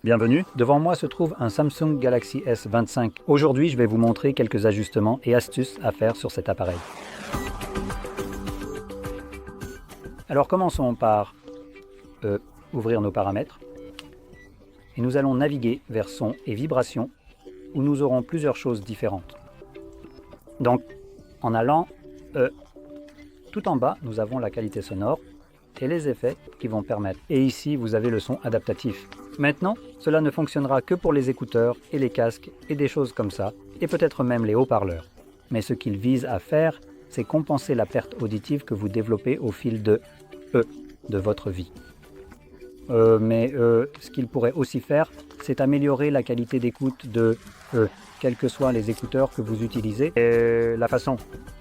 Bienvenue, devant moi se trouve un Samsung Galaxy S25. Aujourd'hui, je vais vous montrer quelques ajustements et astuces à faire sur cet appareil. Alors commençons par ouvrir nos paramètres. Et nous allons naviguer vers son et vibration, où nous aurons plusieurs choses différentes. Donc, en allant tout en bas, nous avons la qualité sonore et les effets qui vont permettre. Et ici, vous avez le son adaptatif. Maintenant, cela ne fonctionnera que pour les écouteurs et les casques et des choses comme ça, et peut-être même les haut-parleurs. Mais ce qu'il vise à faire, c'est compenser la perte auditive que vous développez au fil de votre vie. Ce qu'il pourrait aussi faire, c'est améliorer la qualité d'écoute de quels que soient les écouteurs que vous utilisez. La façon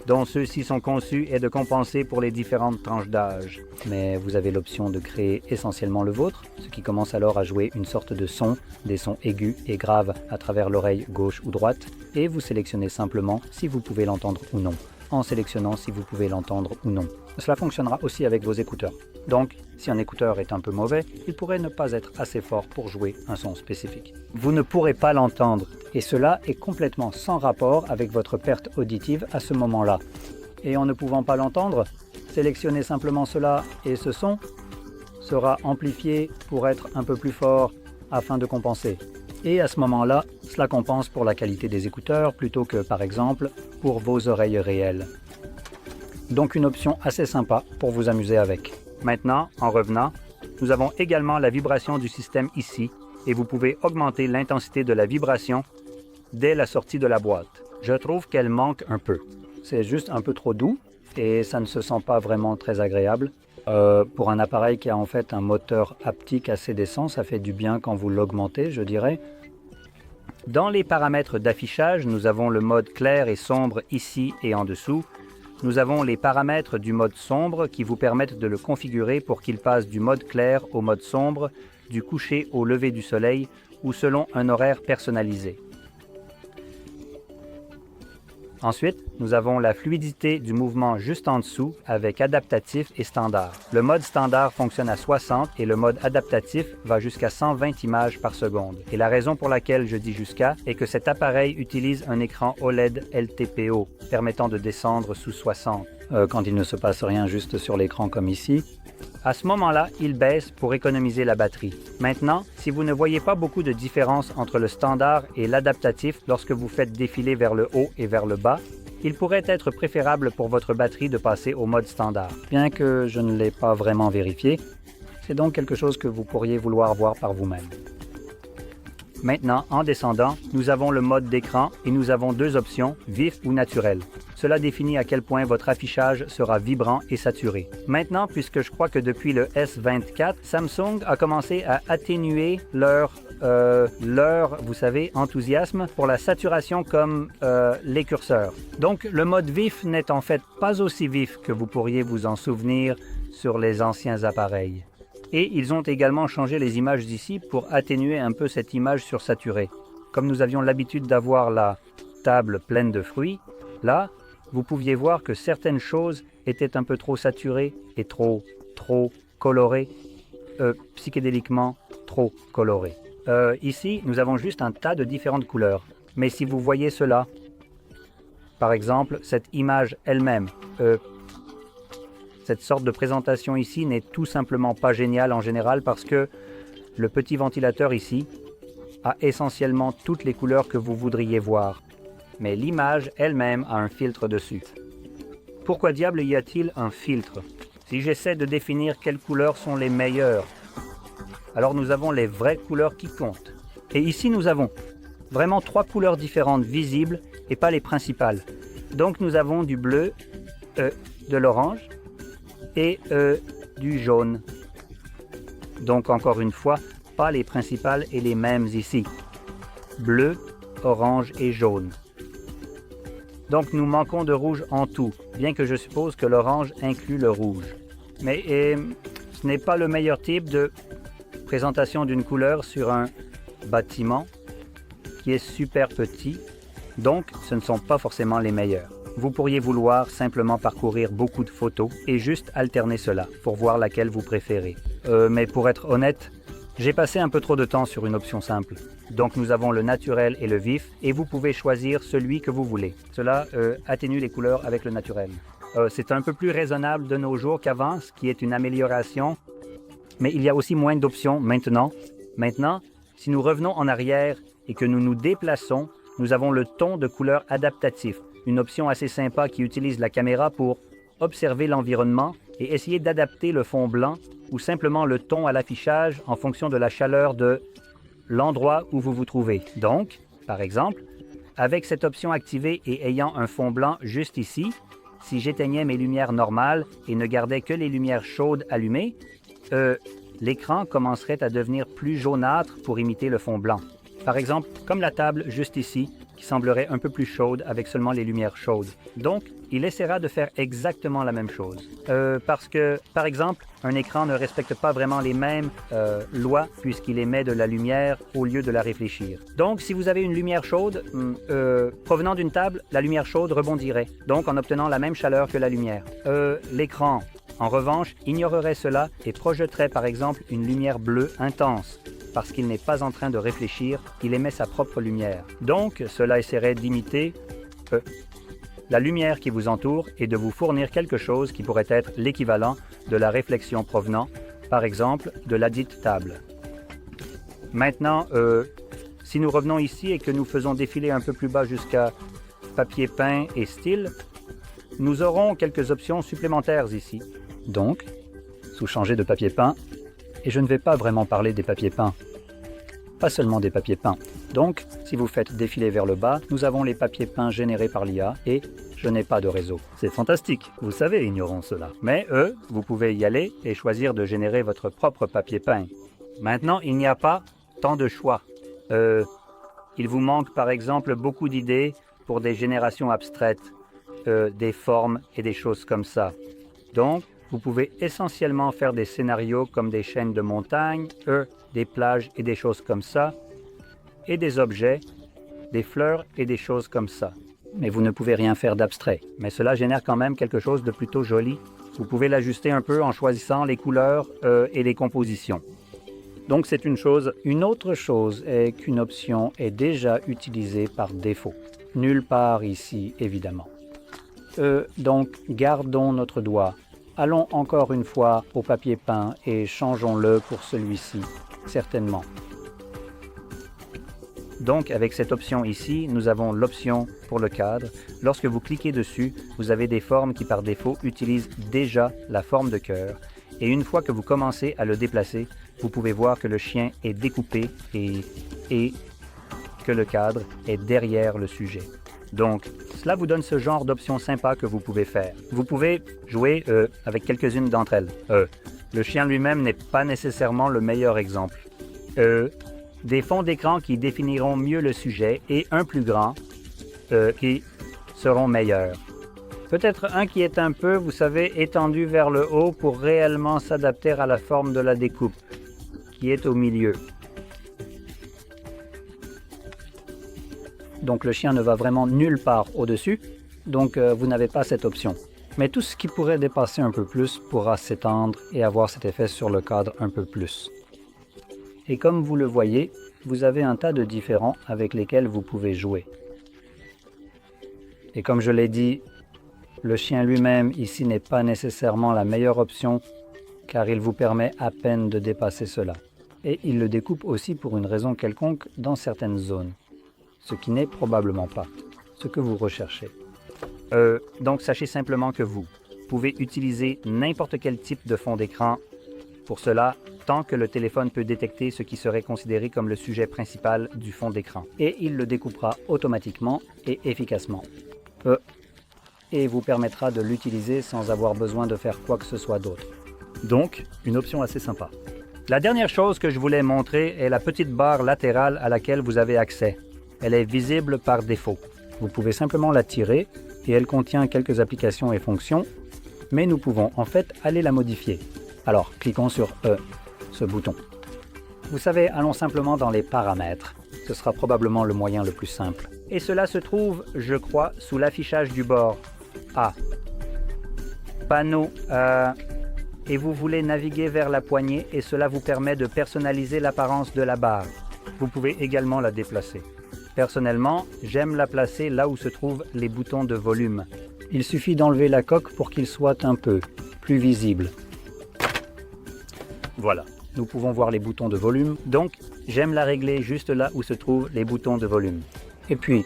dont ceux-ci sont conçus est de compenser pour les différentes tranches d'âge. Mais vous avez l'option de créer essentiellement le vôtre, ce qui commence alors à jouer une sorte de son, des sons aigus et graves à travers l'oreille gauche ou droite, et vous sélectionnez simplement si vous pouvez l'entendre ou non, en sélectionnant si vous pouvez l'entendre ou non. Cela fonctionnera aussi avec vos écouteurs. Donc, si un écouteur est un peu mauvais, il pourrait ne pas être assez fort pour jouer un son spécifique. Vous ne pourrez pas l'entendre, et cela est complètement sans rapport avec votre perte auditive à ce moment-là. Et en ne pouvant pas l'entendre, sélectionnez simplement cela et ce son sera amplifié pour être un peu plus fort afin de compenser. Et à ce moment-là, cela compense pour la qualité des écouteurs plutôt que, par exemple, pour vos oreilles réelles. Donc une option assez sympa pour vous amuser avec. Maintenant, en revenant, nous avons également la vibration du système ici et vous pouvez augmenter l'intensité de la vibration dès la sortie de la boîte. Je trouve qu'elle manque un peu. C'est juste un peu trop doux et ça ne se sent pas vraiment très agréable. Pour un appareil qui a en fait un moteur haptique assez décent, ça fait du bien quand vous l'augmentez, je dirais. Dans les paramètres d'affichage, nous avons le mode clair et sombre ici et en dessous. Nous avons les paramètres du mode sombre qui vous permettent de le configurer pour qu'il passe du mode clair au mode sombre, du coucher au lever du soleil ou selon un horaire personnalisé. Ensuite, nous avons la fluidité du mouvement juste en dessous avec adaptatif et standard. Le mode standard fonctionne à 60 et le mode adaptatif va jusqu'à 120 images par seconde. Et la raison pour laquelle je dis jusqu'à est que cet appareil utilise un écran OLED LTPO permettant de descendre sous 60 quand il ne se passe rien juste sur l'écran comme ici. À ce moment-là, il baisse pour économiser la batterie. Maintenant, si vous ne voyez pas beaucoup de différence entre le standard et l'adaptatif lorsque vous faites défiler vers le haut et vers le bas, il pourrait être préférable pour votre batterie de passer au mode standard. Bien que je ne l'ai pas vraiment vérifié, c'est donc quelque chose que vous pourriez vouloir voir par vous-même. Maintenant, en descendant, nous avons le mode d'écran et nous avons deux options, vif ou naturel. Cela définit à quel point votre affichage sera vibrant et saturé. Maintenant, puisque je crois que depuis le S24, Samsung a commencé à atténuer leur vous savez, enthousiasme pour la saturation comme les curseurs. Donc, le mode vif n'est en fait pas aussi vif que vous pourriez vous en souvenir sur les anciens appareils. Et ils ont également changé les images d'ici pour atténuer un peu cette image sursaturée. Comme nous avions l'habitude d'avoir la table pleine de fruits, là, vous pouviez voir que certaines choses étaient un peu trop saturées et trop colorées, psychédéliquement trop colorées. Ici, nous avons juste un tas de différentes couleurs. Mais si vous voyez cela, par exemple, cette image elle-même, cette sorte de présentation ici n'est tout simplement pas géniale en général parce que le petit ventilateur ici a essentiellement toutes les couleurs que vous voudriez voir. Mais l'image elle-même a un filtre dessus. Pourquoi diable y a-t-il un filtre? Si j'essaie de définir quelles couleurs sont les meilleures, alors nous avons les vraies couleurs qui comptent. Et ici nous avons vraiment trois couleurs différentes visibles et pas les principales. Donc nous avons du bleu, de l'orange et du jaune. Donc encore une fois, pas les principales et les mêmes ici. Bleu, orange et jaune. Donc nous manquons de rouge en tout, bien que je suppose que l'orange inclut le rouge. Mais ce n'est pas le meilleur type de présentation d'une couleur sur un bâtiment qui est super petit, donc ce ne sont pas forcément les meilleurs. Vous pourriez vouloir simplement parcourir beaucoup de photos et juste alterner cela pour voir laquelle vous préférez. Mais pour être honnête, J'ai passé un peu trop de temps sur une option simple. Donc nous avons le naturel et le vif et vous pouvez choisir celui que vous voulez. Cela atténue les couleurs avec le naturel. C'est un peu plus raisonnable de nos jours qu'avant, ce qui est une amélioration. Mais il y a aussi moins d'options maintenant. Maintenant, si nous revenons en arrière et que nous nous déplaçons, nous avons le ton de couleur adaptatif, une option assez sympa qui utilise la caméra pour observer l'environnement et essayer d'adapter le fond blanc ou simplement le ton à l'affichage en fonction de la chaleur de l'endroit où vous vous trouvez. Donc, par exemple, avec cette option activée et ayant un fond blanc juste ici, si j'éteignais mes lumières normales et ne gardais que les lumières chaudes allumées, l'écran commencerait à devenir plus jaunâtre pour imiter le fond blanc. Par exemple, comme la table juste ici, qui semblerait un peu plus chaude avec seulement les lumières chaudes. Donc, il essaiera de faire exactement la même chose. Parce que, par exemple, un écran ne respecte pas vraiment les mêmes lois puisqu'il émet de la lumière au lieu de la réfléchir. Donc, si vous avez une lumière chaude, provenant d'une table, la lumière chaude rebondirait, donc en obtenant la même chaleur que la lumière. L'écran, en revanche, ignorerait cela et projetterait par exemple une lumière bleue intense. Parce qu'il n'est pas en train de réfléchir, il émet sa propre lumière. Donc, cela essaierait d'imiter la lumière qui vous entoure et de vous fournir quelque chose qui pourrait être l'équivalent de la réflexion provenant, par exemple, de la dite table. Maintenant, si nous revenons ici et que nous faisons défiler un peu plus bas jusqu'à papier peint et style, nous aurons quelques options supplémentaires ici. Donc, sous changer de papier peint, et je ne vais pas vraiment parler des papiers peints, pas seulement des papiers peints. Donc, si vous faites défiler vers le bas, nous avons les papiers peints générés par l'IA et je n'ai pas de réseau. C'est fantastique, vous savez, ignorons cela. Mais vous pouvez y aller et choisir de générer votre propre papier peint. Maintenant, il n'y a pas tant de choix. Il vous manque par exemple beaucoup d'idées pour des générations abstraites, des formes et des choses comme ça. Donc, vous pouvez essentiellement faire des scénarios comme des chaînes de montagnes, des plages et des choses comme ça, et des objets, des fleurs et des choses comme ça. Mais vous ne pouvez rien faire d'abstrait. Mais cela génère quand même quelque chose de plutôt joli. Vous pouvez l'ajuster un peu en choisissant les couleurs et les compositions. Donc c'est une chose. Une autre chose est qu'une option est déjà utilisée par défaut. Nulle part ici, évidemment. Donc gardons notre doigt. Allons encore une fois au papier peint et changeons-le pour celui-ci, certainement. Donc avec cette option ici, nous avons l'option pour le cadre. Lorsque vous cliquez dessus, vous avez des formes qui par défaut utilisent déjà la forme de cœur. Et une fois que vous commencez à le déplacer, vous pouvez voir que le chien est découpé et que le cadre est derrière le sujet. Donc, cela vous donne ce genre d'options sympas que vous pouvez faire. Vous pouvez jouer avec quelques-unes d'entre elles. Le chien lui-même n'est pas nécessairement le meilleur exemple. Des fonds d'écran qui définiront mieux le sujet et un plus grand qui seront meilleurs. Peut-être un qui est un peu, vous savez, étendu vers le haut pour réellement s'adapter à la forme de la découpe, qui est au milieu. Donc le chien ne va vraiment nulle part au-dessus, donc vous n'avez pas cette option. Mais tout ce qui pourrait dépasser un peu plus pourra s'étendre et avoir cet effet sur le cadre un peu plus. Et comme vous le voyez, vous avez un tas de différents avec lesquels vous pouvez jouer. Et comme je l'ai dit, le chien lui-même ici n'est pas nécessairement la meilleure option car il vous permet à peine de dépasser cela. Et il le découpe aussi pour une raison quelconque dans certaines zones. Ce qui n'est probablement pas ce que vous recherchez. Donc sachez simplement que vous pouvez utiliser n'importe quel type de fond d'écran pour cela, tant que le téléphone peut détecter ce qui serait considéré comme le sujet principal du fond d'écran. Et il le découpera automatiquement et efficacement. Et vous permettra de l'utiliser sans avoir besoin de faire quoi que ce soit d'autre. Donc, une option assez sympa. La dernière chose que je voulais montrer est la petite barre latérale à laquelle vous avez accès. Elle est visible par défaut. Vous pouvez simplement la tirer et elle contient quelques applications et fonctions, mais nous pouvons en fait aller la modifier. Alors, cliquons sur ce bouton. Vous savez, allons simplement dans les paramètres. Ce sera probablement le moyen le plus simple. Et cela se trouve, je crois, sous l'affichage du bord A. Panneau et vous voulez naviguer vers la poignée et cela vous permet de personnaliser l'apparence de la barre. Vous pouvez également la déplacer. Personnellement, j'aime la placer là où se trouvent les boutons de volume. Il suffit d'enlever la coque pour qu'il soit un peu plus visible. Voilà, nous pouvons voir les boutons de volume, donc j'aime la régler juste là où se trouvent les boutons de volume. Et puis,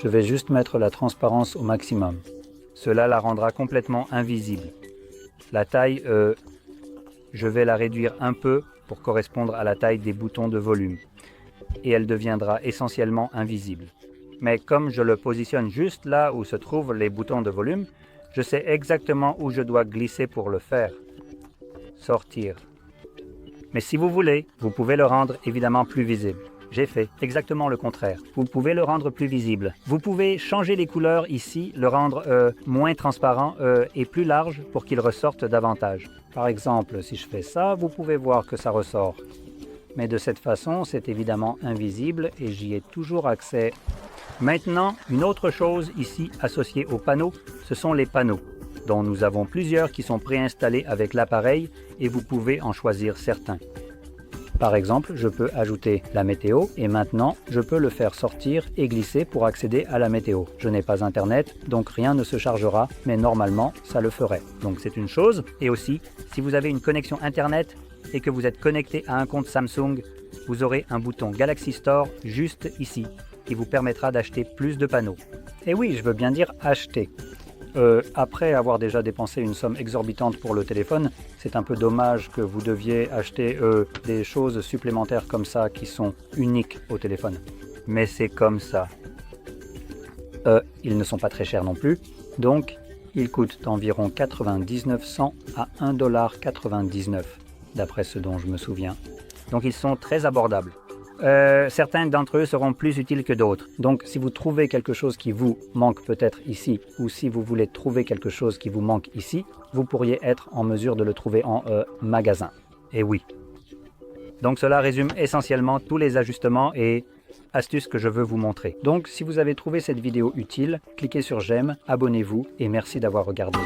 je vais juste mettre la transparence au maximum. Cela la rendra complètement invisible. La taille, je vais la réduire un peu pour correspondre à la taille des boutons de volume. Et elle deviendra essentiellement invisible. Mais comme je le positionne juste là où se trouvent les boutons de volume, je sais exactement où je dois glisser pour le faire. Sortir. Mais si vous voulez, vous pouvez le rendre évidemment plus visible. J'ai fait exactement le contraire. Vous pouvez le rendre plus visible. Vous pouvez changer les couleurs ici, le rendre moins transparent et plus large pour qu'il ressorte davantage. Par exemple, si je fais ça, vous pouvez voir que ça ressort. Mais de cette façon, c'est évidemment invisible et j'y ai toujours accès. Maintenant, une autre chose ici associée aux panneaux, ce sont les panneaux, dont nous avons plusieurs qui sont préinstallés avec l'appareil et vous pouvez en choisir certains. Par exemple, je peux ajouter la météo et maintenant, je peux le faire sortir et glisser pour accéder à la météo. Je n'ai pas Internet, donc rien ne se chargera, mais normalement, ça le ferait. Donc c'est une chose. Et aussi, si vous avez une connexion Internet et que vous êtes connecté à un compte Samsung, vous aurez un bouton Galaxy Store juste ici, qui vous permettra d'acheter plus de panneaux. Et oui, je veux bien dire acheter. Après avoir déjà dépensé une somme exorbitante pour le téléphone, c'est un peu dommage que vous deviez acheter des choses supplémentaires comme ça qui sont uniques au téléphone. Mais c'est comme ça. Ils ne sont pas très chers non plus, donc ils coûtent d'environ 99 cents à 1,99 $, d'après ce dont je me souviens. Donc ils sont très abordables. Certains d'entre eux seront plus utiles que d'autres. Donc si vous trouvez quelque chose qui vous manque peut-être ici, ou si vous voulez trouver quelque chose qui vous manque ici, vous pourriez être en mesure de le trouver en magasin. Et oui. Donc cela résume essentiellement tous les ajustements et astuces que je veux vous montrer. Donc si vous avez trouvé cette vidéo utile, cliquez sur j'aime, abonnez-vous et merci d'avoir regardé.